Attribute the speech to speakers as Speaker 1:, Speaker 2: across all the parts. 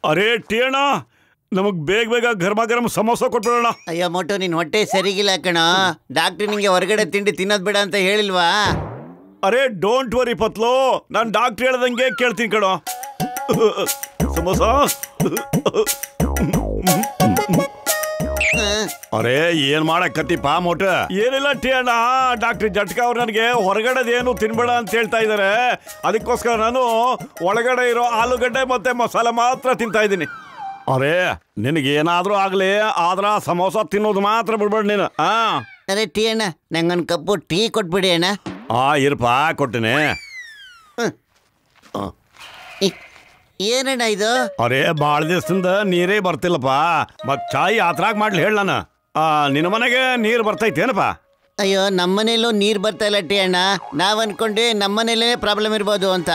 Speaker 1: ಅರೇ ಟಿಯಣ್ಣ, ನಮಗ್ ಬೇಗ ಬೇಗ ಗರ್ಮ ಗರಂ ಸಮೋಸ ಕೊಟ್ಬಿಡೋಣ.
Speaker 2: ಅಯ್ಯೋ ಮೋಟು, ನಿನ್ ಹೊಟ್ಟೆ ಸರಿಗಿಲ್ಲ ಕಣ. ಡಾಕ್ಟರ್ ನಿಂಗೆ ಹೊರಗಡೆ ತಿಂಡಿ ತಿನ್ನೋದ್ ಬೇಡ ಅಂತ ಹೇಳಿಲ್ವಾ?
Speaker 1: ಅರೇ ಡೋಂಟ್ ವರಿ ಪತ್ಲು, ನಾನು ಡಾಕ್ಟರ್ ಹೇಳ್ದಂಗೆ ಕೇಳ್ತೀನಿ ಕಣೋ. ಸಮೋಸ. ಅರೇ ಏನ್ ಮಾಡಕತ್ತಿಪ್ಪ ಮೋಟ? ಏನಿಲ್ಲ ಟಿಯಣ್ಣ, ಡಾಕ್ಟರ್ ಜಟ್ಕ ಅವ್ರು ನನಗೆ ಹೊರಗಡೆದೇನು ತಿನ್ಬೇಡ ಅಂತ ಹೇಳ್ತಾ ಇದಾರೆ. ಅದಕ್ಕೋಸ್ಕರ ನಾನು ಒಳಗಡೆ ಇರೋ ಆಲೂಗಡ್ಡೆ ಮತ್ತೆ ಮಸಾಲೆ ಮಾತ್ರ ತಿಂತಾ ಇದ್ದೀನಿ. ಅರೇ ನಿನಗೇನಾದ್ರೂ ಆಗ್ಲಿ, ಆದ್ರ ಸಮೋಸ ತಿನ್ನೋದು ಮಾತ್ರ ಬಿಡ್ಬೇಡ ನೀನು.
Speaker 2: ಅರೆ ಟೀ ಅಣ್ಣ, ನಂಗೊಂದು ಕಪ್ಪು ಟೀ ಕೊಟ್ಬಿಡಿ ಅಣ್ಣ.
Speaker 1: ಇರಪ್ಪ, ಕೊಟ್ಟಿನಿ.
Speaker 2: ಏನಣ್ಣ ಇದು?
Speaker 1: ಅರೇ ಬಾಳ ದಿವಸದಿಂದ ನೀರೇ ಬರ್ತಿಲ್ಲಪ್ಪ, ಮತ್ ಚಾಯ್ ಆತ್ರಾಗ ಮಾಡ್ಲಿ ಹೇಳ. ನಾನು ನಿನ್ನ ಮನೆಗೆ ನೀರು ಬರ್ತೈತೇನಪ್ಪ?
Speaker 2: ಅಯ್ಯೋ, ನಮ್ಮನೇಲೂ ನೀರು ಬರ್ತಾ ಇಲ್ಲ ಟೀ ಅಣ್ಣ. ನಾವ್ ಅನ್ಕೊಂಡೆ ನಮ್ಮನೇಲೇ ಪ್ರಾಬ್ಲಮ್ ಇರ್ಬೋದು ಅಂತ.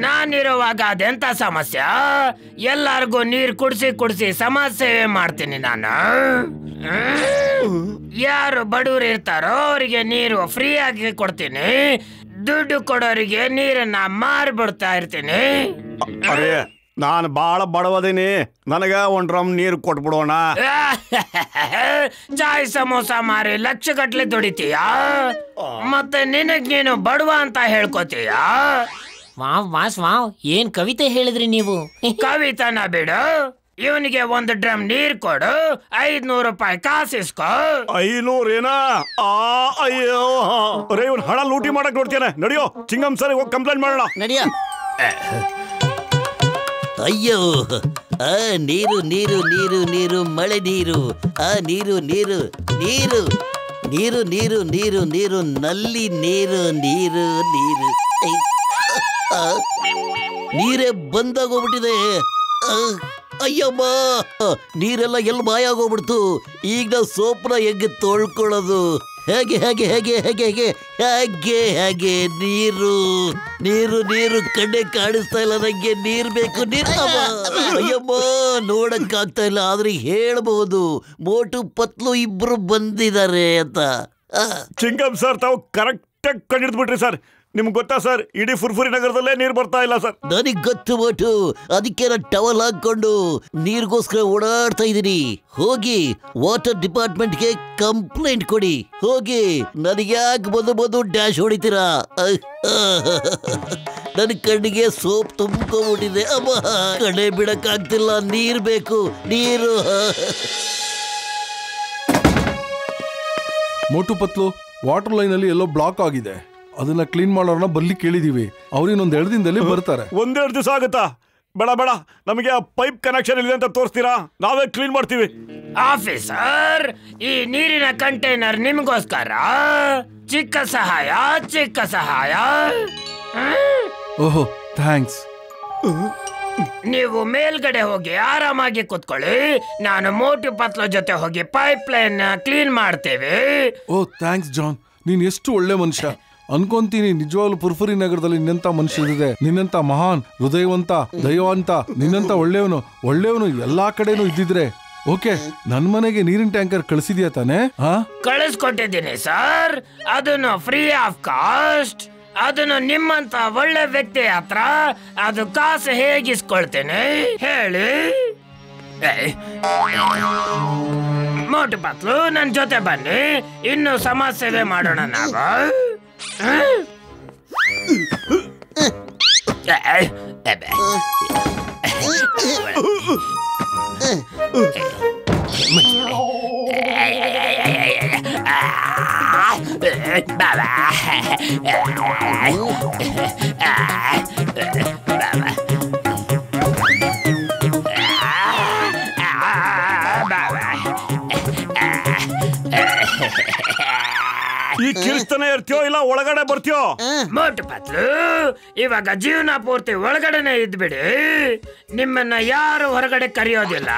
Speaker 3: ನಾನಿರುವಾಗ ಅದೆಂತ ಸಮಸ್ಯೆ? ಎಲ್ಲಾರ್ಗೂ ನೀರು ಕುಡಿಸಿ ಸಮಾಜ ಸೇವೆ ಮಾಡ್ತೀನಿ ನಾನು. ಯಾರು ಬಡವರು ಇರ್ತಾರೋ ಅವರಿಗೆ ನೀರು ಫ್ರೀ ಆಗಿ ಕೊಡ್ತೀನಿ. ದುಡ್ಡು ಕೊಡೋರಿಗೆ ನೀರನ್ನ ಮಾರ್ಬಿಡ್ತಾ ಇರ್ತೀನಿ.
Speaker 1: ಅರೇ ನಾನು ಬಾಳ ಬಡವದೀನಿ, ನನಗ ಒಂದ್ ಡ್ರಮ್ ನೀರು ಕೊಟ್ಬಿಡೋಣ.
Speaker 3: ಚಾಯ್ ಸಮೋಸ ಮಾರಿ ಲಕ್ಷಗಟ್ಲೆ ದುಡಿತೀಯಾ, ಮತ್ತೆ ನಿನಗ್ ನೀನು ಬಡವ ಅಂತ ಹೇಳ್ಕೊತೀಯ?
Speaker 4: ವಾವ್ ವಾಸ್ ವಾವ್, ಏನ್ ಕವಿತೆ ಹೇಳಿದ್ರಿ ನೀವು?
Speaker 3: ಕವಿತನ ಬಿಡು, ಇವನಿಗೆ ಒಂದು ಡ್ರಮ್ ನೀರ್ ಕೊಡು, 500 ರೂಪಾಯಿ ಕಾಸಿಸ್ಕೋ.
Speaker 1: 500 ಏನಾ? ಅಯ್ಯೋ ಅರೇ, ಇವ್ನು ಹಣ ಲೂಟಿ ಮಾಡಕ್ ನೋಡ್ತೇನೆ. ನಡಿಯೋ, ಚಿಂಗಮ್ ಸರ್ ಹೋಗಿ ಕಂಪ್ಲೇಂಟ್ ಮಾಡೋಣ.
Speaker 2: ನಡಿಯೋ.
Speaker 5: ಅಯ್ಯೋ, ನೀರು ನೀರು ನೀರು ನೀರು ಮಳೆ ನೀರು, ನೀರು ನೀರು ನೀರು ನೀರು ನೀರು ನೀರು ನೀರು ನಲ್ಲಿ ನೀರು ನೀರು ನೀರು ನೀರೇ ಬಂದಾಗೋಗ್ಬಿಟ್ಟಿದೆ. ಅಯ್ಯಮ್ಮ, ನೀರೆಲ್ಲ ಎಲ್ಲಿ ಮಾಯಾಗೋಗ್ಬಿಡ್ತು. ಈಗ ನಾವು ಸೋಪ್ನ ಹೆಂಗೆ ತೊಳ್ಕೊಳ್ಳೋದು? ಹೇಗೆ ಹೇಗೆ ಹೇಗೆ ಹೇಗೆ ಹೇಗೆ ಹೇಗೆ ಹೇಗೆ ನೀರು ನೀರು ನೀರು ಕಣ್ಣೆ ಕಾಣಿಸ್ತಾ ಇಲ್ಲ ನಂಗೆ. ನೀರು ಬೇಕು, ನೀರು. ಅಯ್ಯಮ್ಮ, ನೋಡಕ್ಕಾಗ್ತಾ ಇಲ್ಲ, ಆದ್ರೆ ಹೇಳ್ಬಹುದು ಮೋಟು ಪತ್ಲು ಇಬ್ರು ಬಂದಿದ್ದಾರೆ ಅಂತ.
Speaker 1: ಚಿಂಗಮ್ ಸರ್, ತಾವು ಕರೆಕ್ಟಾಗಿ ಕಂಡಿಡ್ದ್ಬಿಟ್ರಿ ಸರ್. ನಿಮ್ಗೆ ಗೊತ್ತಾ ಸರ್, ಇಡೀ ಫುರ್ಫುರಿ ನಗರದಲ್ಲೇ ನೀರು ಬರ್ತಾ ಇಲ್ಲ ಸರ್.
Speaker 5: ನನಗ್ ಗೊತ್ತು ಮೋಟು, ಅದಕ್ಕೆ ನಾನು ಟವಲ್ ಹಾಕೊಂಡು ನೀರಿಗೋಸ್ಕರ ಓಡಾಡ್ತಾ ಇದ್ದೀನಿ. ಹೋಗಿ ವಾಟರ್ ಡಿಪಾರ್ಟ್ಮೆಂಟ್ಗೆ ಕಂಪ್ಲೇಂಟ್ ಕೊಡಿ. ಹೋಗಿ ನನಗೆ ಯಾಕೆ ಬಂದು ಡ್ಯಾಶ್ ಹೊಡಿತೀರಾ? ನನ್ನ ಕಣ್ಣಿಗೆ ಸೋಪ್ ತುಂಬ್ಕೊಂಡ್ಬಿಟ್ಟಿದೆ. ಅಮ್ಮ, ಕಡೆ ಬಿಡಕ್ಕಾಗ್ತಿಲ್ಲ, ನೀರು ಬೇಕು, ನೀರು.
Speaker 6: ಮೋಟು ಪತ್ಲು, ವಾಟರ್ ಲೈನ್ ಅಲ್ಲಿ ಎಲ್ಲೋ ಬ್ಲಾಕ್ ಆಗಿದೆ, ಅದನ್ನ ಕ್ಲೀನ್ ಮಾಡೋರ್ನ ಬರ್ಲಿ ಕೇಳಿದೀವಿ. ಅವ್ರಿನ್ನೊಂದು 2 ದಿನದಲ್ಲಿ ಬರ್ತಾರೆ.
Speaker 1: 1-2 ದಿವಸ ಆಗುತ್ತಾ? ಬೇಡ ಬೇಡ, ನಮಗೆ ಪೈಪ್ ಕನೆಕ್ಷನ್ ಇದೆ ಅಂತ ತೋರಿಸ್ತೀರಾ, ನಾವೇ ಕ್ಲೀನ್ ಮಾಡ್ತೀವಿ.
Speaker 3: ಆಫೀಸರ್, ಈ ನೀರಿನ ಕಂಟೈನರ್ ನಿಮಗೋಸ್ಕರ. ಚಿಕ್ಕ ಸಹಾಯ, ಚಿಕ್ಕ ಸಹಾಯ.
Speaker 6: ಓಹೋ, ಥ್ಯಾಂಕ್ಸ್.
Speaker 3: ನೀವು ಮೇಲ್ಗಡೆ ಹೋಗಿ ಆರಾಮಾಗಿ ಕೂತ್ಕೊಳ್ಳಿ, ನಾನು ಮೋಟು ಪತ್ಲ ಜೊತೆ ಹೋಗಿ ಪೈಪ್ ಲೈನ್ ಕ್ಲೀನ್ ಮಾಡ್ತೇವೆ.
Speaker 6: ಓ ಥ್ಯಾಂಕ್ಸ್ ಜಾನ್, ನೀನ್ ಎಷ್ಟು ಒಳ್ಳೆ ಮನುಷ್ಯ. ಅನ್ಕೊಂತೀನಿ ನಿಜವಾಗ್ಲು ಪುರ್ಫುರಿ ನಗರದಲ್ಲಿ ನಿನ್ನಂತ ಮನುಷ್ಯರಿದೆ. ನಿನ್ನಂತ ಮಹಾನ್, ಹೃದಯವಂತ, ದಯವಂತ, ನಿನ್ನಂತ ಒಳ್ಳೆಯವನು ಎಲ್ಲಾ ಕಡೆನೂ ಇದ್ದಿದ್ರೆ. ಓಕೆ, ನನ್ ಮನೆಗೆ ನೀರಿನ ಟ್ಯಾಂಕರ್ ಕಳಿಸಿದ್ಯಾ ತಾನೆ?
Speaker 3: ಕಳಿಸ್ಕೊಟ್ಟಿದ್ದೀನಿ ಸರ್, ಅದನ್ನು ಫ್ರೀ ಆಫ್ ಕಾಸ್ಟ್. ಅದನ್ನು ನಿಮ್ಮಂತ ಒಳ್ಳೆ ವ್ಯಕ್ತಿ ಹತ್ರ ಅದು ಕಾಸು ಹೇಗಿಸ್ಕೊಳ್ತೇನೆ ಹೇಳಿ? ಮೋಟು ಪತ್ಲು, ನನ್ ಜೊತೆ ಬನ್ನಿ, ಇನ್ನು ಸಮಾಜ ಸೇವೆ ಮಾಡೋಣ ನಾವು.
Speaker 1: ಈ ಕಿರಿಸ್ತಾನೆ ಇರ್ತೀಯೋ ಇಲ್ಲ ಒಳಗಡೆ ಬರ್ತೀಯೋ?
Speaker 3: ಮೋಟು ಪತ್ಲು, ಇವಾಗ ಜೀವನ ಪೂರ್ತಿ ಒಳಗಡೆನೆ ಇದ್ಬಿಡಿ, ನಿಮ್ಮನ್ನ ಯಾರು ಹೊರಗಡೆ ಕರೆಯೋದಿಲ್ಲ.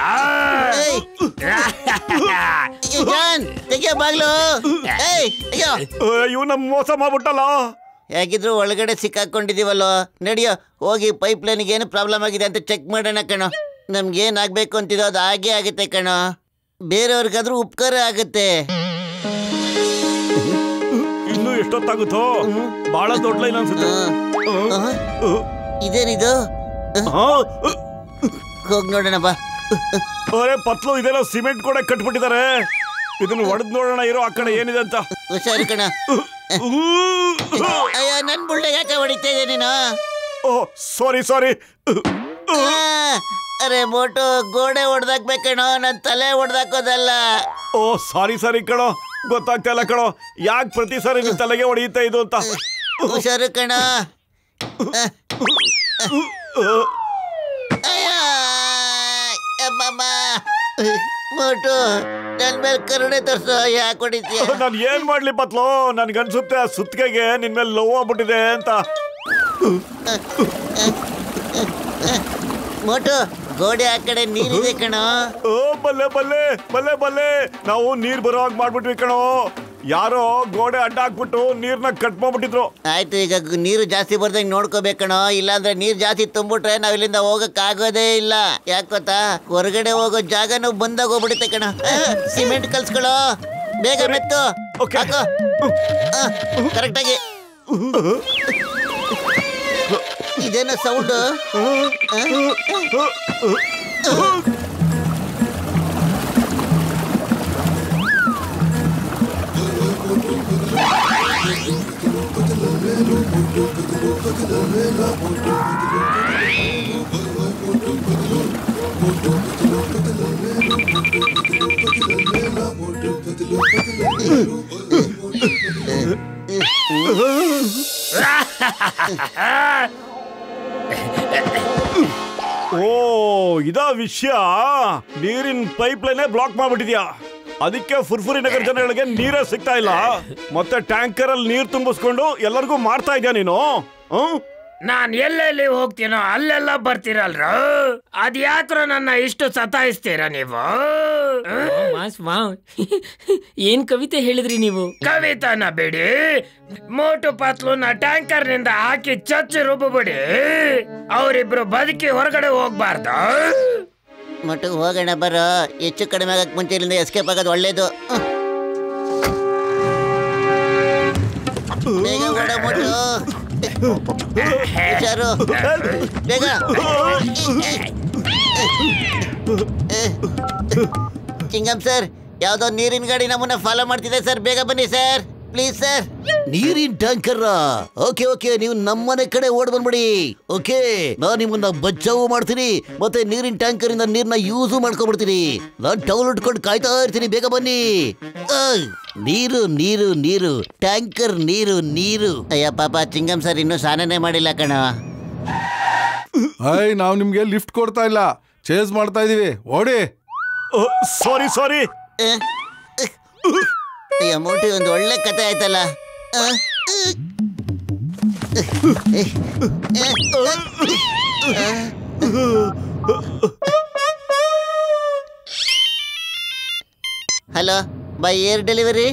Speaker 1: ಇವ್ ನಮ್ ಮೋಸ ಮಾಡ್ಬಿಟ್ಟಲ್ಲ.
Speaker 2: ಹೇಗಿದ್ರು ಒಳಗಡೆ ಸಿಕ್ಕಾಕೊಂಡಿದೀವಲ್ಲೋ. ನಡಿಯೋ, ಹೋಗಿ ಪೈಪ್ ಲೈನ್ಗೆ ಏನು ಪ್ರಾಬ್ಲಮ್ ಆಗಿದೆ ಅಂತ ಚೆಕ್ ಮಾಡೋಣ ಕಣೋ. ನಮ್ಗೇನಾಗ್ಬೇಕು ಅಂತಿದೋ ಅದು ಹಾಗೆ ಆಗುತ್ತೆ ಕಣೋ. ಬೇರೆಯವ್ರಿಗಾದ್ರೂ ಉಪಕಾರ ಆಗುತ್ತೆ.
Speaker 1: ಇನ್ನು ಎಷ್ಟೊತ್ತಾಗುತ್ತೋ ಬಹಳ ದೊಡ್ಡ ಲೈನ್ ಅನ್ಸುತ್ತೆ.
Speaker 2: ಇದೇನಿದು? ಹೋಗ್ ನೋಡೋಣ ಬಾ.
Speaker 1: ಅರೆ ಪತ್ಲು, ಇದೆಲ್ಲ ಸಿಮೆಂಟ್ ಕೂಡ ಕಟ್ಬಿಟ್ಟಿದ್ದಾರೆ. ಇದನ್ನ ಒಡೆದ್ ನೋಡೋಣ ಇರೋ ಆ ಕಡೆ ಏನಿದೆ ಅಂತ.
Speaker 2: ಹುಷಾರು ಕಣ. ಅಯ್ಯ, ನನ್ ಬುಳ್ಳೆ ಯಾಕೆ ಹೊಡಿತಾ ಇದೆ ನೀನು?
Speaker 1: ಸಾರಿ.
Speaker 2: ಅರೆ ಮೋಟು, ಗೋಡೆ ಹೊಡೆದಾಕ್ಬೇಕಣೋ, ನನ್ ತಲೆ ಹೊಡೆದಾಕೋದಲ್ಲ.
Speaker 1: ಸಾರಿ ಕಣೋ, ಗೊತ್ತಾಗ್ತಾ ಇಲ್ಲ ಕಣೋ, ಯಾಕೆ ಪ್ರತಿ ಸಾರಿ ನಿನ್ ತಲೆಗೆ ಹೊಡೆಯುತ್ತಾ ಇದು ಅಂತ.
Speaker 2: ಹುಷಾರು ಕಣ. ಮೋಟು, ನನ್ ಮೇಲೆ ಕರುಣೆ ತೋರ್ಸೋ, ಯಾಕೆ ಹೊಡಿತೀಯ?
Speaker 1: ನಾನು ಏನ್ ಮಾಡ್ಲಿ ಪತ್ಲು, ನನ್ಗನ್ಸುತ್ತೆ ಆ ಸುತ್ತಿಗೆಗೆ ನಿನ್ ಮೇಲೆ ಲವ್ ಆಗ್ಬಿಟ್ಟಿದೆ ಅಂತ.
Speaker 2: ಮೋಟು, ಗೋಡೆ ಆ ಕಡೆ ನೀರಿದೆ ಕಣೋ.
Speaker 1: ಬಲ್ಲೆ ನಾವು ನೀರ್ ಬರೋ ಹಾಗೆ ಮಾಡ್ಬಿಟ್ವಿ ಕಣೋ. ಯಾರೋ ಗೋಡೆ ಅಡ್ಡ ಹಾಕ್ಬಿಟ್ಟು ನೀರ್ನ ಕಟ್ ಮಾಡ್ಬಿಟ್ಟಿದ್ರು.
Speaker 2: ಆಯ್ತು, ಈಗ ನೀರು ಜಾಸ್ತಿ ಬರ್ದಂಗೆ ನೋಡ್ಕೋಬೇಕಣೋ, ಇಲ್ಲಾಂದ್ರೆ ನೀರ್ ಜಾಸ್ತಿ ತುಂಬಿಟ್ರೆ ನಾವ್ ಇಲ್ಲಿಂದ ಹೋಗಕ್ ಆಗೋದೇ ಇಲ್ಲ. ಯಾಕೆ ಗೊತ್ತಾ, ಹೊರಗಡೆ ಹೋಗೋ ಜಾಗನೂ ಬಂದಾಗ ಹೋಗ್ಬಿಡುತ್ತೆ ಕಣ. ಸಿಮೆಂಟ್ ಕಲ್ಸ್ಕೊಳ್ಳೋ, ಬೇಗ ಮೆತ್ತು. ಕರೆಕ್ಟಾಗಿ. ಇದೇನೋ ಸೌಂಡ್?
Speaker 1: ಇದಾ ವಿಷಯ. ನೀರಿನ ಪೈಪ್ ಲೈನ್ ಬ್ಲಾಕ್ ಮಾಡ್ಬಿಟ್ಟಿದ್ಯಾ, ಅದಕ್ಕೆ ಫುರ್ಫುರಿ ನಗರ ಜನಗಳಿಗೆ ನೀರೇ ಸಿಗ್ತಾ ಇಲ್ಲ. ಮತ್ತೆ ಟ್ಯಾಂಕರ್ ಅಲ್ಲಿ ನೀರ್ ತುಂಬಿಸ್ಕೊಂಡು ಎಲ್ಲರಿಗೂ ಮಾಡ್ತಾ ಇದ್ಯಾ ನೀನು?
Speaker 3: ನಾನ್ ಎಲ್ಲೆಲ್ಲಿ ಹೋಗ್ತೀನೋ ಅಲ್ಲೆಲ್ಲ ಬರ್ತೀರಲ್ರ, ಅದ್ಯಾಕ್ರ ನನ್ನ ಇಷ್ಟು ಸತಾಯಿಸ್ತೀರ ನೀವು?
Speaker 4: ಏನ್ ಕವಿತೆ ಹೇಳಿದ್ರಿ ನೀವು?
Speaker 3: ಕವಿತಾನ ಬಿಡಿ, ಮೋಟು ಪತ್ಲುನ ಟ್ಯಾಂಕರ್ ನಿಂದ ಹಾಕಿ ಚಚ್ಚಿ ರುಬ್ಬಬಿಡಿ. ಅವರಿಬ್ರು ಬದುಕಿ ಹೊರಗಡೆ ಹೋಗ್ಬಾರ್ದು.
Speaker 2: ಮಟ್ಟು ಹೋಗೋಣ ಬರೋ, ಹೆಚ್ಚು ಕಡಿಮೆ ಆಗಕ್ ಮುಂಚೆ ಇಲ್ಲಿಂದ ಎಸ್ಕೇಪ್ ಆಗೋದು ಒಳ್ಳೇದು. ಬೇಗ ಓಡ ಮೋಟು, ಹುಷಾರು, ಬೇಗ. ಚಿಂಗಂ ಸರ್, ಯಾವ್ದೋ ನೀರಿನ ಗಾಡಿ ನಮ್ಮನ್ನ ಫಾಲೋ ಮಾಡ್ತಿದೆ ಸರ್, ಬೇಗ ಬನ್ನಿ ಸರ್, ಪ್ಲೀಸ್ ಸರ್.
Speaker 5: ನೀರಿನ ಟ್ಯಾಂಕರ್? ಓಕೆ, ನೀವು ನಮ್ಮನೆ ಕಡೆ ಓಡ್ ಬಂದ್ಬಿಡಿ. ಓಕೆ, ನಾನು ನಿಮ್ಮನ್ನ ಬಚಾವು ಮಾಡ್ತೀನಿ, ಮತ್ತೆ ನೀರಿನ ಟ್ಯಾಂಕರ್ ಇಂದ ನೀರ್ನ ಯೂಸು ಮಾಡ್ಕೊಂಡ್ಬಿಡ್ತೀನಿ. ನಾನು ಟವಲ್ ಉಟ್ಕೊಂಡು ಕಾಯ್ತಾ ಇರ್ತೀನಿ, ಬೇಗ ಬನ್ನಿ. ನೀರು ಟ್ಯಾಂಕರ್ ನೀರು.
Speaker 2: ಅಯ್ಯ ಪಾಪ, ಚಿಂಗಂ ಸರ್ ಇನ್ನೂ ಸ್ನಾನನೇ ಮಾಡಿಲ್ಲ ಕಣ.
Speaker 6: ನಾವು ನಿಮ್ಗೆ ಲಿಫ್ಟ್ ಕೊಡ್ತಾ ಇಲ್ಲ, ಚೇಸ್ ಮಾಡ್ತಾ ಇದೀವಿ, ಓಡಿ.
Speaker 1: ಸಾರಿ.
Speaker 2: ಅಯ್ಯ ಮೋಟಿ, ಒಂದು ಒಳ್ಳೆ ಕತೆ ಆಯ್ತಲ್ಲ. Hello, by air delivery?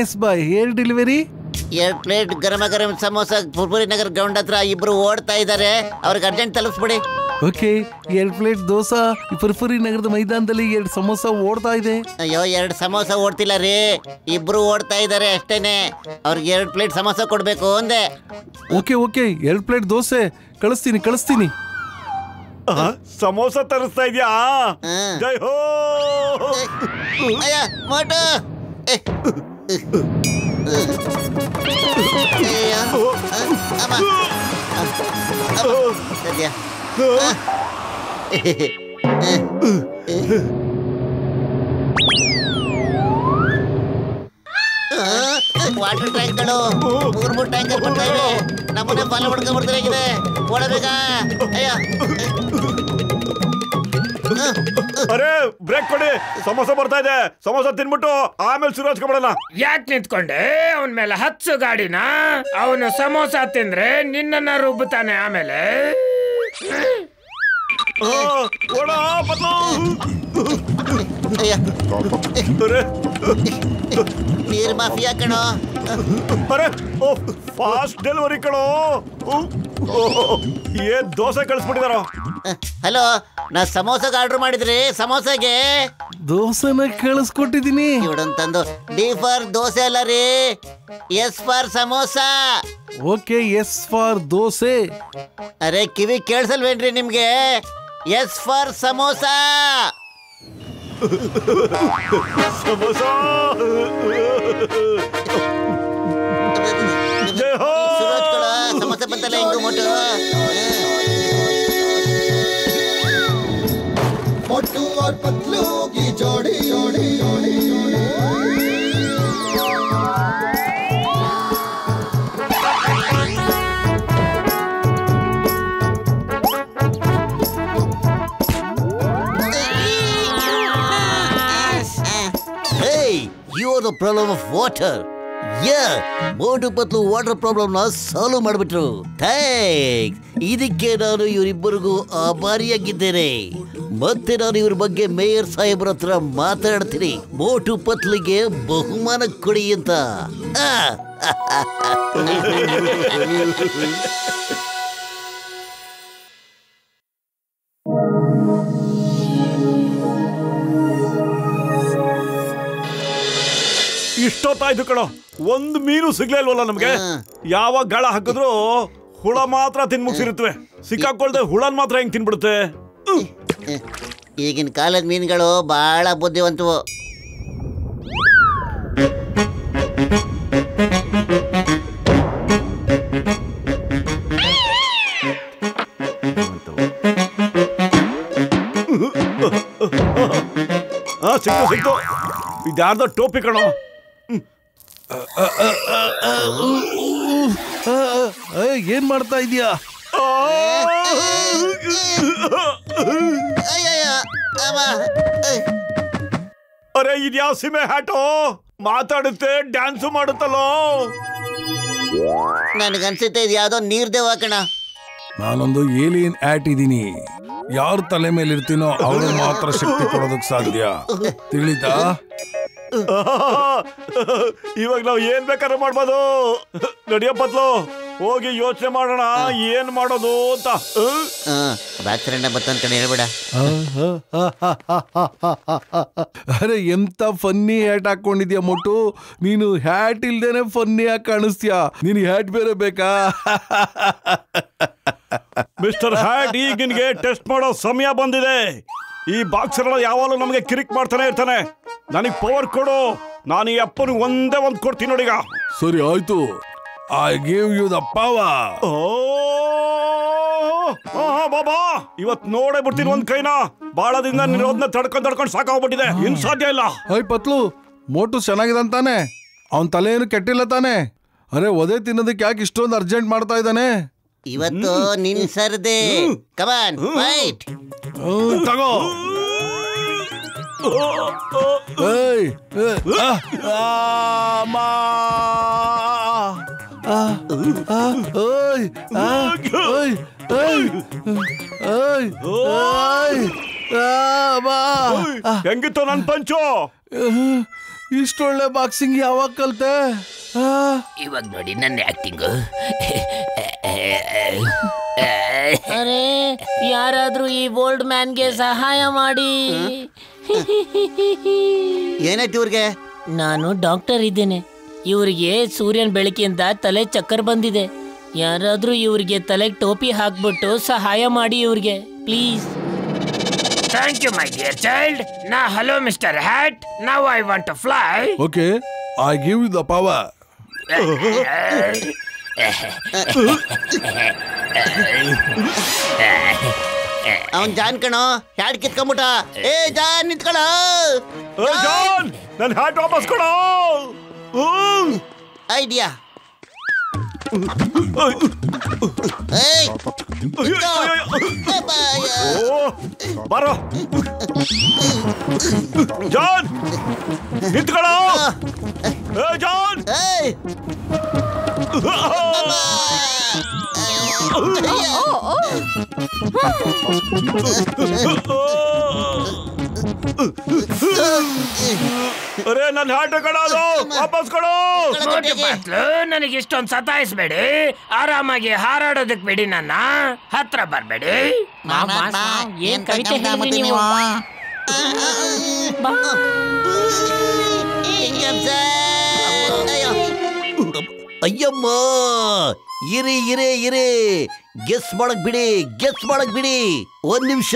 Speaker 6: Yes by air delivery.
Speaker 2: 2 plate ಗರಮ ಸಮೋಸ ಫುರ್ಫುರಿ ನಗರ್ ಗ್ರೌಂಡ್ ಹತ್ರ ಇಬ್ರು ಓಡ್ತಾ ಇದ್ದಾರೆ, ಅವ್ರಿಗೆ ಅರ್ಜೆಂಟ್ ತಲುಪಿಸ್ಬಿಡಿ.
Speaker 6: ಓಕೆ, 2 ಪ್ಲೇಟ್ ದೋಸಾ ಫುರ್ಫುರಿ ನಗರದ ಮೈದಾನದಲ್ಲಿ 2 ಸಮೋಸ ಓಡ್ತಾ ಇದೆ.
Speaker 2: ಅಯ್ಯೋ, 2 ಸಮೋಸ ಓಡ್ತಿಲ್ಲ ರೀ, ಇಬ್ರು ಓಡ್ತಾ ಇದ್ದಾರೆ ಅಷ್ಟೇನೆ. ಅವ್ರಿಗೆ 2 ಪ್ಲೇಟ್ ಸಮೋಸ ಕೊಡ್ಬೇಕು ಅಂದೆ.
Speaker 6: ಓಕೆ 2 ಪ್ಲೇಟ್ ದೋಸೆ ಕಳಿಸ್ತೀನಿ.
Speaker 1: ಸಮೋಸ ತರಿಸ್ತಾ ಇದ್ಯಾ? ಜೈ ಹೋ.
Speaker 2: ಅಯ್ಯ ಮೋಟು, ಸದ್ಯ ವಾಟರ್ ಟ್ಯಾಂಕ್ಗಳು 3 ಟ್ಯಾಂಕರ್ ಬರ್ತಾ ಇವೆ, ನಮ್ಮನ್ನೇ ಫಾಲೋ ಮಾಡ್ಕೊಂಡು ಬರ್ತಾರೆ. ಓಡಬೇಕಾ? ಅಯ್ಯ,
Speaker 1: ಅರೆ ಬ್ರೇಕ್ ಕೊಡಿ, ಸಮೋಸ ಬರ್ತಾ ಇದೆ, ಸಮೋಸ ತಿನ್ಬಿಟ್ಟು ಆಮೇಲೆ ಶುರು ಹಚ್ಕೊಬಿಡೋಣ.
Speaker 3: ಯಾಕೆ ನಿಂತ್ಕೊಂಡೆ? ಅವನ ಮೇಲೆ ಹಚ್ಚು ಗಾಡಿನ. ಅವನು ಸಮೋಸ ತಿಂದ್ರೆ ನಿನ್ನನ್ನ ರುಬ್ಬುತ್ತಾನೆ ಆಮೇಲೆ.
Speaker 2: ನೀರ್ ಮಾಫಿಯಾ ಕಣೋ.
Speaker 1: ಅರೆ ಫಾಸ್ಟ್ ಡೆಲಿವರಿ ಕಣೋ. ಏನ್ ದೋಸೆ ಕಳಿಸ್ಬಿಟ್ಟಿದಾರೋ.
Speaker 2: ಹಲೋ, ನಾ ಸಮೋಸಾಗ ಆರ್ಡರ್ ಮಾಡಿದ್ರಿ ಸಮೋಸಾಗೆ
Speaker 6: ದೋಸೆನ ಕಳಿಸ್ಕೊಟ್ಟಿದ್ದೀನಿ.
Speaker 2: ಇವಡಂತಂದು ಡಿ ಫಾರ್ ದೋಸೆ ಅಲ್ಲ ರೀ, S for samosa.
Speaker 6: Okay, S for dosa.
Speaker 2: ಅರೆ ಕಿವಿ ಕೇಳಿಸಲ್ವೇನ್ರಿ ನಿಮ್ಗೆ? S for samosa.
Speaker 1: ಸಮೋಸ ಜೈ ಹೋ.
Speaker 2: ಸುರೋಜ್ ಕೊಡ ಸಮೋಸಾ ಬಂತಲ್ಲ ಹಿಂಗು ಮೊಟ್ಟು.
Speaker 7: मोटू और पतलू की जोड़ी जोड़ी जोड़ी
Speaker 5: Hey, you are the problem of water. Yeah, Motu Patlu water problem ನ ಸಾಲ್ವ್ ಮಾಡ್ಬಿಟ್ರು. ಥ್ಯಾಂಕ್ಸ್. ಇದಕ್ಕೆ ನಾನು ಇವರಿಬ್ಬರಿಗೂ ಆಭಾರಿಯಾಗಿದ್ದೇನೆ. ಮತ್ತೆ ನಾನು ಇವ್ರ ಬಗ್ಗೆ ಮೇಯರ್ ಸಾಹೇಬ್ರ ಹತ್ರ ಮಾತಾಡ್ತೀನಿ. ಮೋಟು ಪತ್ಲಿಗೆ ಬಹುಮಾನ ಕೊಡಿ ಅಂತ.
Speaker 1: ಇಷ್ಟೊತ್ತಾಯ್ತು ಕಣೋ, ಒಂದು ಮೀನು ಸಿಗ್ಲೇ ಇಲ್ವಲ್ಲ ನಮ್ಗೆ. ಯಾವಾಗ ಗಾಳ ಹಾಕಿದ್ರು ಹುಳ ಮಾತ್ರ ತಿನ್ ಮುಗಿಸಿರುತ್ತವೆ. ಸಿಕ್ಕಾಕೊಳ್ದೆ ಹುಳನ್ ಮಾತ್ರ ಹೆಂಗ್ ತಿನ್ಬಿಡುತ್ತೆ.
Speaker 2: ಈಗಿನ ಕಾಲದ ಮೀನುಗಳು ಬಹಳ ಬುದ್ಧಿವಂತವು.
Speaker 1: ಸಿಕ್ತು ಸಿಕ್ತು. ಇದ್ಯಾರ್ದೋ ಟೋಪಿ ಕಣೋ.
Speaker 6: ಏನ್ ಮಾಡ್ತಾ ಇದೀಯಾ?
Speaker 1: ಅರೆ ಇದ್ಯಾವ ಸಿಮೆ ಹ್ಯಾಟೋ, ಮಾತಾಡುತ್ತೆ ಡ್ಯಾನ್ಸು ಮಾಡುತ್ತಲ್ಲೋ.
Speaker 2: ನನಗನ್ಸುತ್ತೆ ಇದು ಯಾವ್ದೋ ನೀರ್ದೇವ ಕಣ.
Speaker 6: ನಾನೊಂದು ಏಲಿಯನ್ ಆಟ್ ಇದೀನಿ. ಯಾರ ತಲೆ ಮೇಲೆ ಇರ್ತೀನೋ ಅವ್ರು ಮಾತ್ರ ಶಕ್ತಿ ಕೊಡೋದಕ್ ಸಾಧ್ಯ. ತಿಳಿತಾ?
Speaker 1: ಇವಾಗ ನಾವು ಏನ್ ಬೇಕಾದ್ರೂ ಮಾಡ್ಬೋದು. ನಡಿಯೋ ಪತ್ಲು, ಹೋಗಿ ಯೋಚನೆ ಮಾಡೋಣ ಏನ್ ಮಾಡೋದು ಅಂತ.
Speaker 2: ಬಾತ್ರಣ್ಣ ಬತ್ತಂತ ಕಣ ಹೇಳ್ಬೇಡ.
Speaker 6: ಅರೆ ಎಂತ ಫನ್ನಿ ಹ್ಯಾಟ್ ಹಾಕೊಂಡಿದ್ಯಾ ಮೊಟ್ಟು. ನೀನು ಹ್ಯಾಟ್ ಇಲ್ದೇನೆ ಫನ್ನಿ ಆಗಿ ಕಾಣಿಸ್ತೀಯಾ. ನೀನ್ ಹ್ಯಾಟ್ ಬೇರೆ ಬೇಕಾ?
Speaker 1: ಮಿಸ್ಟರ್ ಹ್ಯಾಟ್, ಈಗ ನಿನ್ಗೆ ಟೆಸ್ಟ್ ಮಾಡೋ ಸಮಯ ಬಂದಿದೆ. ಈ ಬಾಕ್ಸರ್ ಯಾವಾಗಲೂ ನಮಗೆ ಕಿರಿಕ್ ಮಾಡ್ತಾನೆ ಇರ್ತಾನೆ. ನನಗೆ ಪವರ್ ಕೊಡು. ನಾನು ಈ ಅಪ್ಪನಿಗೆ ಒಂದೇ ಒಂದು ಕೊಡ್ತೀನಿ ನೋಡೀಗ.
Speaker 6: ಸರಿ ಆಯ್ತು. I give you the power.
Speaker 1: ಬಾಬಾ, ಇವತ್ ನೋಡೇ ಬಿಡ್ತೀನಿ ಒಂದ್ ಕೈನ. ಬಾಳ ದಿನ ನಿರೋಧನ ತಡ್ಕೊಂಡ್ ಸಾಕಾಗ್ಬಿಟ್ಟಿದೆ. ಇನ್ ಸಾಧ್ಯ ಇಲ್ಲ.
Speaker 6: ಅಯ್ಯ ಪತ್ಲು, ಮೋಟು ಚೆನ್ನಾಗಿದೆ ಅಂತಾನೆ. ಅವನ್ ತಲೆ ಏನು ಕೆಟ್ಟಿಲ್ಲ ತಾನೆ? ಅರೆ ಒದೆ ತಿನ್ನೋದಕ್ಕೆ ಯಾಕೆ ಇಷ್ಟೊಂದು ಅರ್ಜೆಂಟ್ ಮಾಡ್ತಾ ಇದ್ದಾನೆ?
Speaker 2: ಇವತ್ತು ನಿನ್ ಸರ್ದೆ. ಕಮಾನ್ ಫೈಟ್.
Speaker 6: ತಗೋ. ಏಯ್
Speaker 1: ಹೆಂಗಿತ್ತು ನನ್ ಪಂಚು?
Speaker 6: ಇಷ್ಟೊಳ್ಳೆ ಬಾಕ್ಸಿಂಗ್ ಯಾವಾಗ ಕಲ್ತೆ?
Speaker 4: ಇವಾಗ ನೋಡಿ ನನ್ನ ಆಕ್ಟಿಂಗ್. ಅರೆ ಯಾರಾದ್ರೂ ಈ ಓಲ್ಡ್ ಮ್ಯಾನ್ಗೆ ಸಹಾಯ ಮಾಡಿ.
Speaker 2: ಏನಾಯ್ತು ಇವ್ರಿಗೆ?
Speaker 4: ನಾನು ಡಾಕ್ಟರ್ ಇದ್ದೇನೆ. ಇವರಿಗೆ ಸೂರ್ಯನ ಬೆಳಕಿಂದ ತಲೆ ಚಕ್ಕರ್ ಬಂದಿದೆ. ಯಾರಾದ್ರೂ ಇವ್ರಿಗೆ ತಲೆಗೆ ಟೋಪಿ ಹಾಕ್ಬಿಟ್ಟು ಸಹಾಯ ಮಾಡಿ ಇವ್ರಿಗೆ please.
Speaker 3: Thank you my dear child. ನಾ hello mister hat. Now I want to fly.
Speaker 6: Okay, I give you the power.
Speaker 2: ಅವನ್ ಜಾನ್ ಕಣೋ, ಹ್ಯಾಡ್ ಕಿತ್ಕೊಂಬಿಟ್ಟ. ಏ ಜಾನ್ ನಿಂತ್ಕೊಳ.
Speaker 1: ಜಾನ್, ನನ್ ಹ್ಯಾಟ್ ವಾಪಸ್ ಕೊಡು.
Speaker 2: ಐಡಿಯಾ.
Speaker 1: ಬಾರೋ ಜಾನ್, ನಿಂತ್ಕೊಳ್ಳೋ. ಜಾನ್, ಅರೆ ನನ್ನ ಹ್ಯಾಟ್ ಕಡೋದು ವಾಪಸ್ ಕೊಡು.
Speaker 3: ಮೋಟು ಪತ್ಲು ನನಗೆ ಇಷ್ಟೊಂದು ಸತಾಯಿಸ್ಬೇಡಿ, ಆರಾಮಾಗಿ ಹಾರಾಡೋದಕ್ ಬಿಡಿ, ನನ್ನ ಹತ್ರ ಬರ್ಬೇಡಿ.
Speaker 4: ಏನ್ ಕವಿತೆ ಹೇಳಿದ್ರಿ ನೀವು?
Speaker 5: ಅಯ್ಯಮ್ಮ, ಇರಿ ಇರೇ ಇರೇ, ಗೆಸ್ ಮಾಡಕ್ ಬಿಡಿ. ಒಂದ್ ನಿಮಿಷ,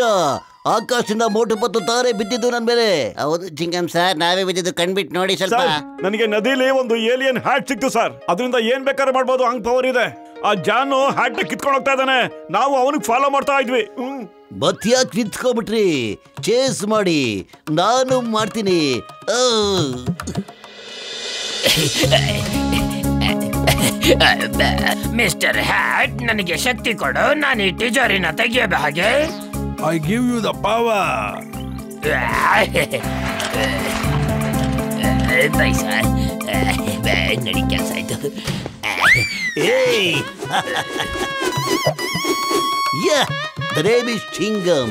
Speaker 5: ಆಕಾಶದಿಂದ ಮೋಟು ಪತ್ತು ತಾರೆ ಬಿದ್ದಿದ್ದು ನನ್ ಮೇಲೆ.
Speaker 2: ಹೌದು ಚಿಂಗಂ ಸರ್, ನಾವೇ ಬಿದ್ದಿದ್ದು ಕಣ್ಬಿಟ್ಟು ನೋಡಿ ಸ್ವಲ್ಪ.
Speaker 1: ನನಗೆ ನದಿಲಿ ಒಂದು ಏಲಿಯನ್ ಹ್ಯಾಟ್ ಸಿಕ್ತು ಸರ್. ಅದರಿಂದ ಏನ್ ಬೇಕಾದ್ರೆ ಮಾಡ್ಬೋದು, ಹಂಗ್ ಪವರ್ ಇದೆ. ಆ ಜಾನು ಹ್ಯಾಟ್ ಕಿತ್ಕೊಂಡು ಹೋಗ್ತಾ ಇದ್ದಾನೆ, ನಾವು ಅವನಿಗೆ ಫಾಲೋ ಮಾಡ್ತಾ ಇದ್ವಿ.
Speaker 5: ಮತ್ಯಾಕ್ ನಿಂತ್ಕೊಬಿಟ್ರಿ? ಚೇಸ್ ಮಾಡಿ, ನಾನು ಮಾಡ್ತೀನಿ.
Speaker 3: ಮಿಸ್ಟರ್ ಹ್ಯಾಟ್, ನನಗೆ ಶಕ್ತಿ ಕೊಡು, ನಾನು ಈ ತಿಜೋರಿನ ತೆಗೆಯಬ ಹಾಗೆ.
Speaker 6: I give you the power.
Speaker 3: ಪೈಸಾ ನಡಿ, ಕೆಲಸ ಆಯ್ತು.
Speaker 5: The name is Chingam.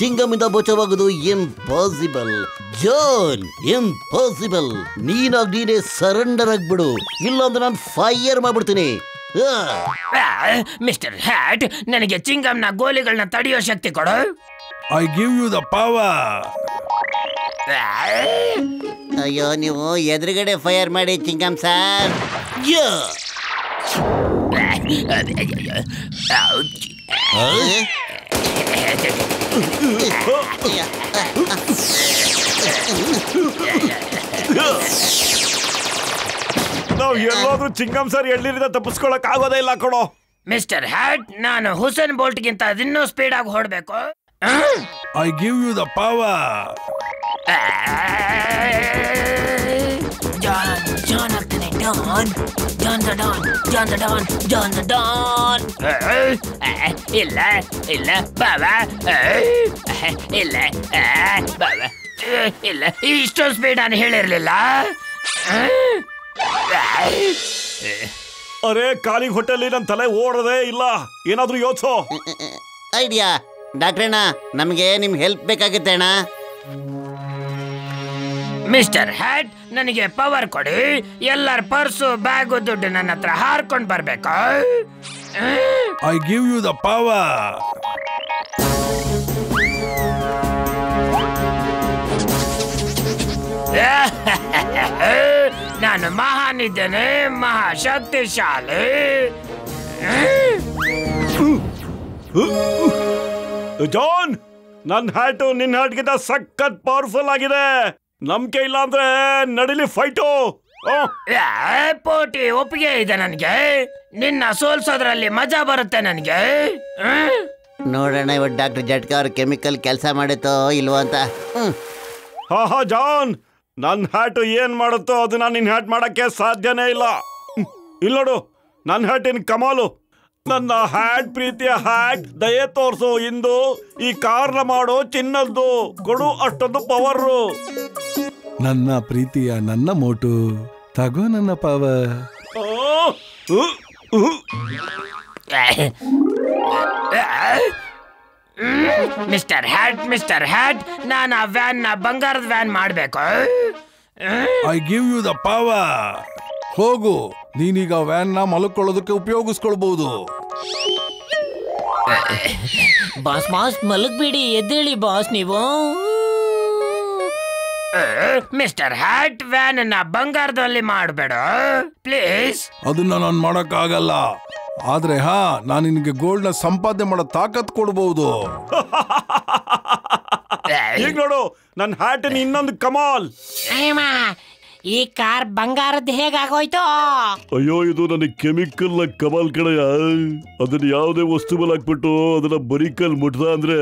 Speaker 5: ಚಿಂಗಮಿಂದ ಬಚಾವಾಗೋದು ಇಂಪಾಸಿಬಲ್. John, impossible. ನೀನೇ ಸರೆಂಡರ್ ಆಗ್ಬಿಡು, ಇಲ್ಲಾಂದ್ರೆ ನಾನು ಫೈರ್ ಮಾಡ್ಬಿಡ್ತೀನಿ.
Speaker 3: ಮಿಸ್ಟರ್ ಹ್ಯಾಟ್, ನನಗೆ ಚಿಂಗಮ್ನ ಗೋಲಿಗಳನ್ನ ತಡೆಯೋ ಶಕ್ತಿ ಕೊಡು.
Speaker 6: I give you the power.
Speaker 2: ಅಯ್ಯೋ, ನೀವು ಎದುರುಗಡೆ ಫೈರ್ ಮಾಡಿ ಚಿಂಗಂ ಸರ್.
Speaker 1: ನಾವು ಎಲ್ಲಾದ್ರೂ ಚಿಂಗಂ ಸರ್ ಎಳ್ಳಿರಿಂದ ತಪ್ಪಿಸ್ಕೊಳಕ್ ಆಗೋದೇ ಇಲ್ಲ ಕೊಡೋ.
Speaker 3: ಮಿಸ್ಟರ್ ಹ್ಯಾಟ್, ನಾನು ಹುಸೇನ್ ಬೋಲ್ಟ್ ಗಿಂತ ಇನ್ನೂ ಸ್ಪೀಡ್ ಆಗಿ ಹೊಡ್ಬೇಕು.
Speaker 6: I give you the power.
Speaker 4: John ಆಗ್ತಾನೆ. ಡಾನ್.
Speaker 3: ಇಲ್ಲ ಇಲ್ಲ ಬಾಬಾ, ಇಲ್ಲ ಬಾಬಾ, ಇಲ್ಲ ಇಷ್ಟೊಂದು ಸ್ಪೀಡ್ ನಾನು ಹೇಳಿರ್ಲಿಲ್ಲ.
Speaker 1: ಅರೆ, ಕಾಲಿಗೆ ಹೊಟ್ಟೆಲಿ ನನ್ನ ತಲೆ ಓಡೋದೇ ಇಲ್ಲ, ಏನಾದ್ರೂ ಯೋಚಿಸೋ.
Speaker 2: ಐಡಿಯಾ ಡಾಕ್ಟ್ರಣ್ಣ, ನಮಗೆ ನಿಮ್ ಹೆಲ್ಪ್ ಬೇಕಾಗುತ್ತೆ ಅಣ್ಣ.
Speaker 3: ಮಿಸ್ಟರ್ ಹ್ಯಾಟ್, ನನಗೆ ಪವರ್ ಕೊಡಿ. ಎಲ್ಲರ ಪರ್ಸು, ಬ್ಯಾಗು, ದುಡ್ಡು ನನ್ನ ಹತ್ರ ಹಾರ್ಕೊಂಡು ಬರ್ಬೇಕು.
Speaker 6: I give you the power.
Speaker 3: ನಾನು ಮಹಾನ್ ಇದ್ದೇನೆ, ಮಹಾಶಕ್ತಿಶಾಲಿ.
Speaker 1: ಜಾನ್, ನನ್ನ ಹ್ಯಾಟು ನಿನ್ನ ಹ್ಯಾಟ್ಗಿಂತ ಸಖತ್ ಪವರ್ಫುಲ್ ಆಗಿದೆ. ನಂಬಿಕೆ ಇಲ್ಲ ಅಂದ್ರೆ ನಡಿಲಿ ಫೈಟು.
Speaker 3: ಪೋಟಿ ಒಪ್ಪಿಗೆ ಇದೆ ನನಗೆ. ನಿನ್ನ ಸೋಲ್ಸೋದ್ರಲ್ಲಿ ಮಜಾ ಬರುತ್ತೆ ನನಗೆ.
Speaker 2: ನೋಡೋಣ ಇವತ್ತು ಡಾಕ್ಟರ್ ಜಟ್ಕಾ ಅವ್ರ ಕೆಮಿಕಲ್ ಕೆಲಸ ಮಾಡಿತ್ತೋ ಇಲ್ವೋ ಅಂತ.
Speaker 1: ಹಾ ಜಾನ್, ನನ್ನ ಹ್ಯಾಟ್ ಏನ್ ಮಾಡುತ್ತೋ ಅದನ್ನ ನಿನ್ನ ಹ್ಯಾಟ್ ಮಾಡಕ್ಕೆ ಸಾಧ್ಯನೇ ಇಲ್ಲ. ಇಲ್ಲ ನೋಡು, ನನ್ನ ಹ್ಯಾಟಿನ ಕಮಾಲು. ನನ್ನ ಹ್ಯಾಟ್ ಪ್ರೀತಿಯ ಹ್ಯಾಟ್, ದಯೆ ತೋರ್ಸು. ಇಂದು ಈ ಕಾರ್ನ ಮಾಡೋ ಚಿನ್ನದ್ದು ಕೊಡು, ಅಷ್ಟೊಂದು ಪವರು.
Speaker 6: ನನ್ನ ಪ್ರೀತಿಯ ನನ್ನ ಮೋಟು, ತಗೋ ನನ್ನ ಪವರ್.
Speaker 3: ಮಿಸ್ಟರ್ ಹ್ಯಾಟ್, ನಾನು ಆ ವ್ಯಾನ್ ನ ಬಂಗಾರದ ವ್ಯಾನ್ ಮಾಡ್ಬೇಕು.
Speaker 6: I give you the power. ಹೋಗು, ನೀನೀಗ ವ್ಯಾನ್ ನ ಮಲ್ಕೊಳ್ಳೋದಕ್ಕೆ ಉಪಯೋಗಿಸ್ಕೊಳ್ಬಹುದು.
Speaker 4: ಬಾಸ್ ಮಲಗ್ಬೇಡಿ, ಎದ್ದೇಳಿ ಬಾಸ್ ನೀವು.
Speaker 3: ಮಿಸ್ಟರ್ ಹ್ಯಾಟ್, ವ್ಯಾನ್ ನ ಬಂಗಾರದಲ್ಲಿ ಮಾಡಬೇಡ ಪ್ಲೀಸ್.
Speaker 6: ಅದನ್ನ ನಾನು ಮಾಡಕ್ಕಾಗಲ್ಲ. ಆದ್ರೆ ನಾನು ನಿನಗೆ ಗೋಲ್ಡ್ ನ ಸಂಪಾದನೆ ಮಾಡೋ ತಾಕತ್ ಕೊಡಬಹುದು.
Speaker 1: ಈಗ ನೋಡು ನನ್ನ ಹ್ಯಾಟಿನ ಇನ್ನೊಂದು ಕಮಾಲ್.
Speaker 4: ಈ ಕಾರ್ ಬಂಗಾರದ್ದು ಹೇಗಾಗೋಯ್ತು?
Speaker 1: ಅಯ್ಯೋ, ಇದು ನನಗೆ ಕೆಮಿಕಲ್ ನ ಕಮಾಲ್ ಕಡೆಯ. ಅದನ್ನ ಯಾವುದೇ ವಸ್ತು ಮೇಲೆ ಹಾಕ್ಬಿಟ್ಟು ಅದನ್ನ ಬರಿಕಲ್ ಮುಟ್ದ ಅಂದ್ರೆ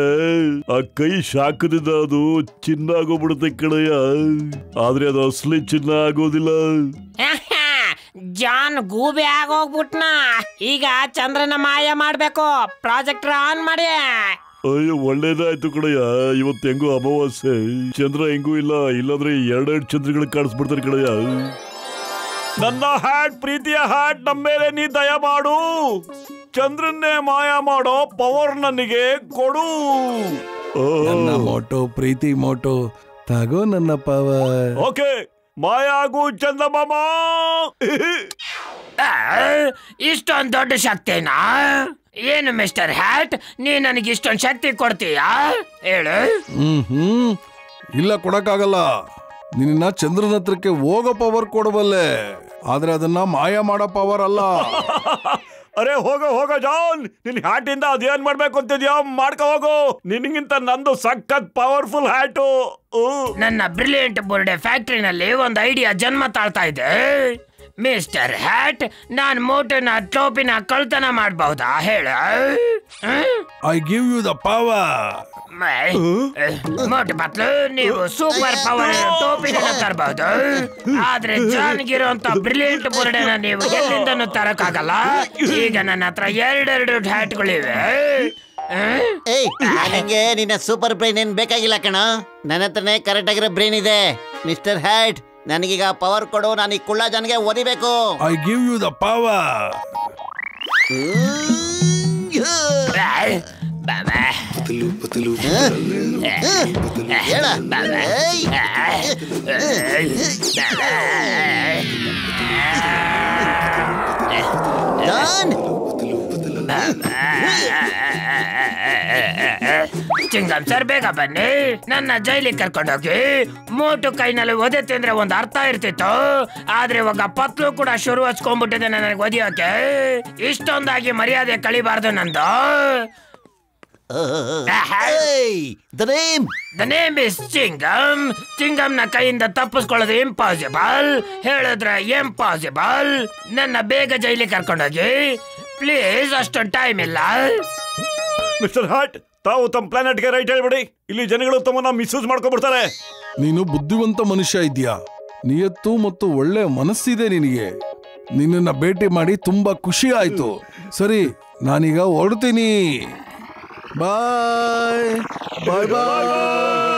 Speaker 1: ಆ ಕೈ ಶಾಖದಿಂದ ಅದು ಚಿನ್ನ ಆಗೋಗ್ಬಿಡುತ್ತೆ ಕಡೆಯ. ಆದ್ರೆ ಅದು ಅಸಲಿ ಚಿನ್ನ ಆಗೋದಿಲ್ಲ.
Speaker 4: ಜಾನ್ ಗೂಬೆ ಆಗೋಗ್ಬಿಟ್ನ. ಈಗ ಚಂದ್ರನ ಮಾಯ ಮಾಡ್ಬೇಕು. ಪ್ರಾಜೆಕ್ಟರ್ ಆನ್ ಮಾಡಿ.
Speaker 1: ಅಯ್ಯೋ, ಒಳ್ಳೇದಾಯ್ತು ಕಡೆಯ. ಇವತ್ತು ಹೆಂಗೋ ಅಮಾವಾಸ್ಯೆ, ಚಂದ್ರ ಹೆಂಗೂ ಇಲ್ಲ. ಇಲ್ಲಾಂದ್ರೆ 2 ಚಂದ್ರಗಳು ಕಾಣಿಸ್ಬಿಡ್ತಾರೆ ಕಡೆಯ. ನನ್ನ ಹ್ಯಾಟ್, ಪ್ರೀತಿಯ ಹ್ಯಾಟ್, ನಮ್ಮ ಮೇಲೆ ನೀ ದಯ ಮಾಡು. ಚಂದ್ರನ್ನೇ ಮಾಯ ಮಾಡೋ ಪವರ್ ನನಗೆ ಕೊಡು.
Speaker 6: ನನ್ನ ಮೋಟೋ ಪ್ರೀತಿ ಮೋಟೋ ತಗೋ ನನ್ನ ಪವರ್.
Speaker 1: ಓಕೆ ಮಾಯಾಗು ಚಂದಮಾಮ.
Speaker 3: ಇಷ್ಟೊಂದು ದೊಡ್ಡ ಶಕ್ತಿನಾ? ಏನು ಮಿಸ್ಟರ್ ಹ್ಯಾಟ್, ನೀ ನನಗೆ ಇಷ್ಟೊಂದು ಶಕ್ತಿ ಕೊಡ್ತೀಯಾ? ಹೇಳು.
Speaker 6: ಇಲ್ಲ, ಕೊಡಕ್ಕಾಗಲ್ಲ. ನಿನ್ನ ಚಂದ್ರನ ಹತ್ರಕ್ಕೆ ಹೋಗೋ ಪವರ್ ಕೊಡಬಲ್ಲೆ, ಆದ್ರೆ ಅದನ್ನ ಮಾಯ ಮಾಡೋ ಪವರ್ ಅಲ್ಲ.
Speaker 1: ಅರೆ ಹೋಗೋ ಜಾನ್, ನಿನ್ ಹ್ಯಾಟಿಂದ ಅದೇನ್ ಮಾಡ್ಬೇಕು ಅಂತಿದ್ಯಾ ಮಾಡ್ಕೊ ಹೋಗು. ನಿನ್ಗಿಂತ ನಂದು ಸಖತ್ ಪವರ್ಫುಲ್ ಹ್ಯಾಟು.
Speaker 3: ನನ್ನ ಬ್ರಿಲಿಯಂಟ್ ಬೋರ್ಡೆ ಫ್ಯಾಕ್ಟ್ರಿನಲ್ಲಿ ಒಂದು ಐಡಿಯಾ ಜನ್ಮ ತಾಳ್ತಾ ಇದೆ. ಮಿಸ್ಟರ್ ಹ್ಯಾಟ್, ನಾನ್ ಮೋಟನ ಟೋಪಿನ ಕಳ್ತನ ಮಾಡಬಹುದಾ? ಹೇಳ.
Speaker 6: I give you the power.
Speaker 3: Motu Patlu, ನೀವು ಸೂಪರ್ ಪವರ್ ಟೋಪಿನ ತರಬಹುದು, ಆದ್ರೆ ಜಾನ್ಗಿರುವಂತ ಬ್ರಿಲಿಯಂಟ್ ಬೋರ್ಡನ್ನ ನೀವು ಎಲ್ಲಿಂದನೂ ತರಕ್ಕಾಗಲ್ಲ. ಈಗ ನನ್ನ ಹತ್ರ ಎರಡೆರಡು ಹ್ಯಾಟ್ಗಳಿವೆ.
Speaker 2: ನನಗೆ ನಿನ್ನ ಸೂಪರ್ ಬ್ರೈನ್ ಏನ್ ಬೇಕಾಗಿಲ್ಲ ಕಣ, ನನ್ನ ಹತ್ರನೇ ಕರೆಕ್ಟ್ ಆಗಿರೋ ಬ್ರೈನ್ ಇದೆ. ಮಿಸ್ಟರ್ ಹ್ಯಾಟ್, ನನಗೀಗ ಪವರ್ ಕೊಡು, ನಾನು ಈ ಕುಳ್ಳ ಜನಗೆ ಓದಿಬೇಕು.
Speaker 6: I give you the power.
Speaker 3: Chingam sir, ಬೇಗ ಬನ್ನಿ, ನನ್ನ ಜೈಲಿಗೆ ಕರ್ಕೊಂಡೋಗಿ. ಮೋಟು ಕೈನಲ್ಲಿ ಒದೆ ತಿಂದ್ರೆ ಒಂದು ಅರ್ಥ ಇರ್ತಿತ್ತು, ಆದ್ರೆ ಇವಾಗ ಪತ್ಲು ಕೂಡ ಶುರು ಹಚ್ಕೊಂಡ್ಬಿಟ್ಟಿದೆ ನನಗೆ ಒದಿಯೋಕೆ. ಇಷ್ಟೊಂದಾಗಿ ಮರ್ಯಾದೆ ಕಳಿಬಾರ್ದು ನಂದು. The name is ಚಿಂಗಮ್. ಚಿಂಗಮ್ನ ಕೈಯಿಂದ ತಪ್ಪಿಸ್ಕೊಳ್ಳೋದು ಇಂಪಾಸಿಬಲ್, ಹೇಳಿದ್ರೆ ಇಂಪಾಸಿಬಲ್. ನನ್ನ ಬೇಗ ಜೈಲಿಗೆ ಕರ್ಕೊಂಡೋಗಿ ಪ್ಲೀಸ್, ಅಷ್ಟೊಂದು ಟೈಮ್ ಇಲ್ಲ.
Speaker 1: ಮಿಸ್ಟರ್ ಹ್ಯಾಟ್, ತಾವು ತಮ್ಮ ಪ್ಲಾನೆಟ್ಗೆ ರೈಟ್ ಹೇಳ್ಬಿಡಿ, ಇಲ್ಲಿ ಜನಗಳು ತಮ್ಮನ್ನ ಮಿಸ್ಯೂಸ್ ಮಾಡ್ಕೊಂಡ್ಬಿಡ್ತಾರೆ.
Speaker 6: ನೀನು ಬುದ್ಧಿವಂತ ಮನುಷ್ಯ ಇದ್ಯಾ, ನಿಯತ್ತು ಮತ್ತು ಒಳ್ಳೆ ಮನಸ್ಸಿದೆ ನಿನಗೆ. ನಿನ್ನನ್ನ ಭೇಟಿ ಮಾಡಿ ತುಂಬಾ ಖುಷಿ ಆಯ್ತು. ಸರಿ, ನಾನೀಗ ಹೊರಡ್ತೀನಿ. ಬಾಯ್ ಬಾಯ್ ಬಾಯ್.